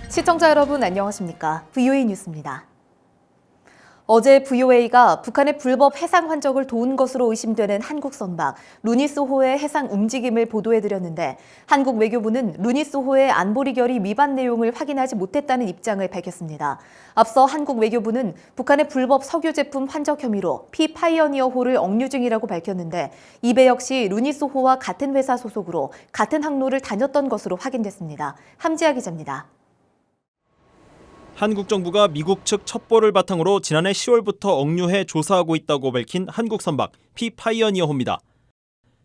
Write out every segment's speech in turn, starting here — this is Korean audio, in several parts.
시청자 여러분 안녕하십니까? VOA 뉴스입니다. 어제 VOA가 북한의 불법 해상 환적을 도운 것으로 의심되는 한국 선박 루니소호의 해상 움직임을 보도해드렸는데 한국 외교부는 루니소호의 안보리 결의 위반 내용을 확인하지 못했다는 입장을 밝혔습니다. 앞서 한국 외교부는 북한의 불법 석유 제품 환적 혐의로 피파이어니어호를 억류 중이라고 밝혔는데 이 배 역시 루니소호와 같은 회사 소속으로 같은 항로를 다녔던 것으로 확인됐습니다. 함지아 기자입니다. 한국 정부가 미국 측 첩보를 바탕으로 지난해 10월부터 억류해 조사하고 있다고 밝힌 한국 선박 피파이어니어호입니다.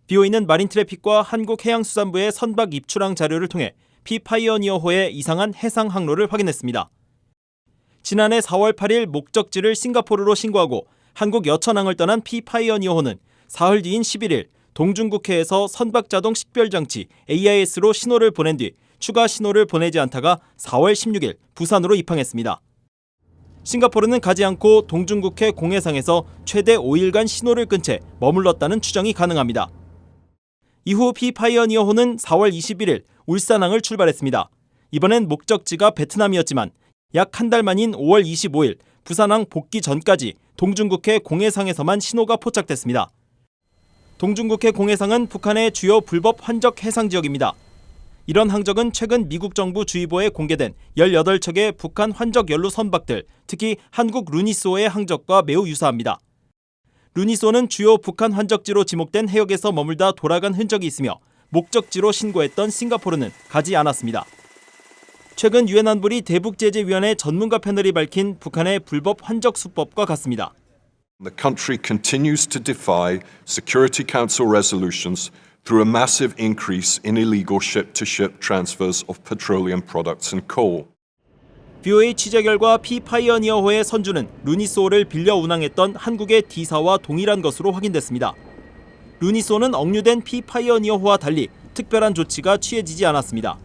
BOA는 마린트래픽과 한국해양수산부의 선박 입출항 자료를 통해 피파이어니어호의 이상한 해상 항로를 확인했습니다. 지난해 4월 8일 목적지를 싱가포르로 신고하고 한국 여천항을 떠난 피파이어니어호는 사흘 뒤인 11일 동중국해에서 선박자동 식별장치 AIS로 신호를 보낸 뒤 추가 신호를 보내지 않다가 4월 16일 부산으로 입항했습니다. 싱가포르는 가지 않고 동중국해 공해상에서 최대 5일간 신호를 끈 채 머물렀다는 추정이 가능합니다. 이후 피파이어니어호는 4월 21일 울산항을 출발했습니다. 이번엔 목적지가 베트남이었지만 약 한 달 만인 5월 25일 부산항 복귀 전까지 동중국해 공해상에서만 신호가 포착됐습니다. 동중국해 공해상은 북한의 주요 불법 환적 해상 지역입니다. 이런 항적은 최근 미국 정부 주의보에 공개된 18척의 북한 환적 연루 선박들, 특히 한국 루니소의 항적과 매우 유사합니다. 루니소는 주요 북한 환적지로 지목된 해역에서 머물다 돌아간 흔적이 있으며 목적지로 신고했던 싱가포르는 가지 않았습니다. 최근 유엔 안보리 대북제재위원회 전문가 패널이 밝힌 북한의 불법 환적 수법과 같습니다. The country continues to defy Security Council resolutions through a massive increase in illegal ship-to-ship transfers of petroleum products and coal. BOA 취재 결과 피파이어니어호의 선주는 루니소를 빌려 운항했던 한국의 D사와 동일한 것으로 확인됐습니다. 루니소는 억류된 피파이어니어호와 달리 특별한 조치가 취해지지 않았습니다.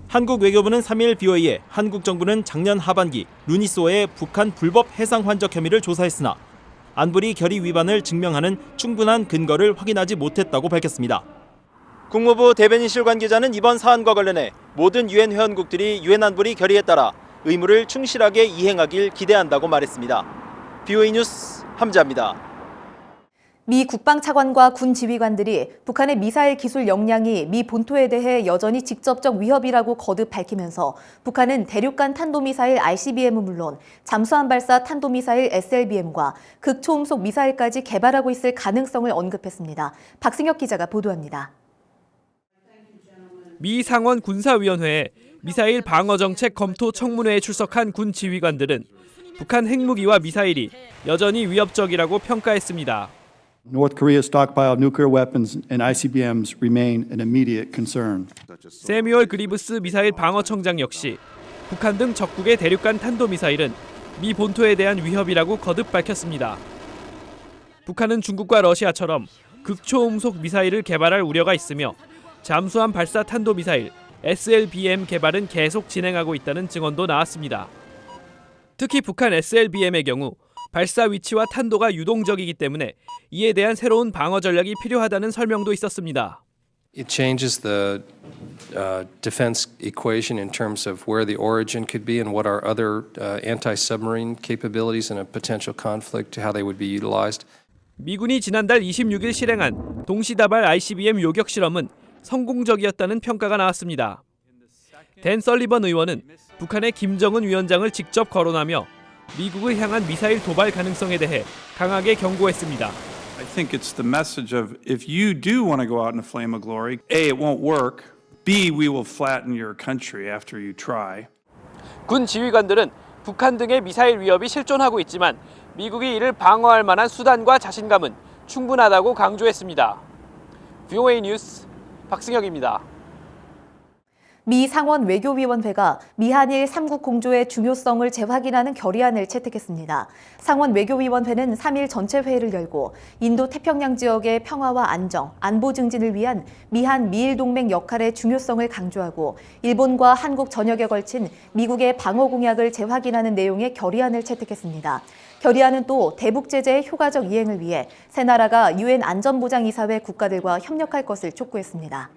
한국 외교부는 3일 BOA에 한국 정부는 작년 하반기 루니소의 북한 불법 해상 환적 혐의를 조사했으나 안보리 결의 위반을 증명하는 충분한 근거를 확인하지 못했다고 밝혔습니다. 국무부 대변인실 관계자는 이번 사안과 관련해 모든 유엔 회원국들이 유엔 안보리 결의에 따라 의무를 충실하게 이행하길 기대한다고 말했습니다. BOA 뉴스 함지아입니다. 미 국방차관과 군 지휘관들이 북한의 미사일 기술 역량이 미 본토에 대해 여전히 직접적 위협이라고 거듭 밝히면서 북한은 대륙간 탄도미사일 ICBM은 물론 잠수함 발사 탄도미사일 SLBM과 극초음속 미사일까지 개발하고 있을 가능성을 언급했습니다. 박승혁 기자가 보도합니다. 미 상원 군사위원회에 미사일 방어정책 검토 청문회에 출석한 군 지휘관들은 북한 핵무기와 미사일이 여전히 위협적이라고 평가했습니다. North Korea's stockpile of nuclear weapons and ICBMs remain an immediate concern. 세뮤얼 그리브스 미사일 방어청장 역시 북한 등 적국의 대륙간 탄도미사일은 미 본토에 대한 위협이라고 거듭 밝혔습니다. 북한은 중국과 러시아처럼 극초음속 미사일을 개발할 우려가 있으며 잠수함 발사 탄도미사일 SLBM 개발은 계속 진행하고 있다는 증언도 나왔습니다. 특히 북한 SLBM의 경우 발사 위치와 탄도가 유동적이기 때문에 이에 대한 새로운 방어 전략이 필요하다는 설명도 있었습니다. It changes the defense equation in terms of where the origin could be and what our other anti-submarine capabilities in a potential conflict, how they would be utilized. 미군이 지난달 26일 실행한 동시다발 ICBM 요격 실험은 성공적이었다는 평가가 나왔습니다. 댄 설리번 의원은 북한의 김정은 위원장을 직접 거론하며 미국을 향한 미사일 도발 가능성에 대해 강하게 경고했습니다. I think it's the message of if you do want to go out in a flame of glory, A, it won't work, B, we will flatten your country after you try. 군 지휘관들은 북한 등의 미사일 위협이 실존하고 있지만 미국이 이를 방어할 만한 수단과 자신감은 충분하다고 강조했습니다. VOA 뉴스 박승혁입니다. 미 상원 외교위원회가 미한일 3국 공조의 중요성을 재확인하는 결의안을 채택했습니다. 상원 외교위원회는 3일 전체 회의를 열고 인도 태평양 지역의 평화와 안정, 안보 증진을 위한 미한 미일 동맹 역할의 중요성을 강조하고 일본과 한국 전역에 걸친 미국의 방어 공약을 재확인하는 내용의 결의안을 채택했습니다. 결의안은 또 대북 제재의 효과적 이행을 위해 세 나라가 유엔 안전보장이사회 국가들과 협력할 것을 촉구했습니다.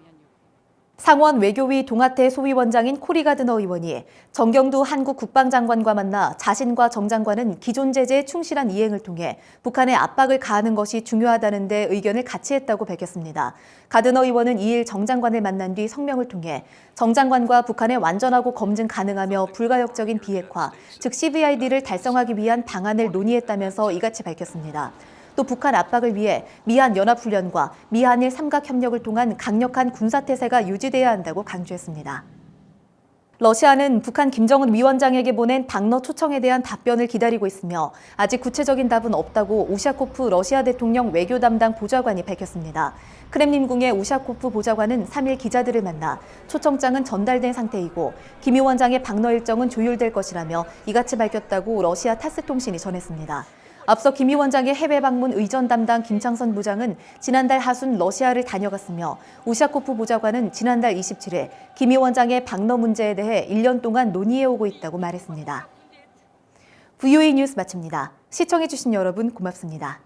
상원 외교위 동아태 소위원장인 코리 가드너 의원이 정경두 한국 국방장관과 만나 자신과 정 장관은 기존 제재의 충실한 이행을 통해 북한에 압박을 가하는 것이 중요하다는 데 의견을 같이 했다고 밝혔습니다. 가드너 의원은 2일 정 장관을 만난 뒤 성명을 통해 정 장관과 북한의 완전하고 검증 가능하며 불가역적인 비핵화, 즉 CVID를 달성하기 위한 방안을 논의했다면서 이같이 밝혔습니다. 또 북한 압박을 위해 미한 연합훈련과 미한일 삼각협력을 통한 강력한 군사태세가 유지돼야 한다고 강조했습니다. 러시아는 북한 김정은 위원장에게 보낸 당러 초청에 대한 답변을 기다리고 있으며 아직 구체적인 답은 없다고 우샤코프 러시아 대통령 외교 담당 보좌관이 밝혔습니다. 크렘린궁의 우샤코프 보좌관은 3일 기자들을 만나 초청장은 전달된 상태이고 김 위원장의 방러 일정은 조율될 것이라며 이같이 밝혔다고 러시아 타스 통신이 전했습니다. 앞서 김 위원장의 해외 방문 의전 담당 김창선 부장은 지난달 하순 러시아를 다녀갔으며 우샤코프 보좌관은 지난달 27일 김 위원장의 방러 문제에 대해 1년 동안 논의해오고 있다고 말했습니다. VOA 뉴스 마칩니다. 시청해주신 여러분 고맙습니다.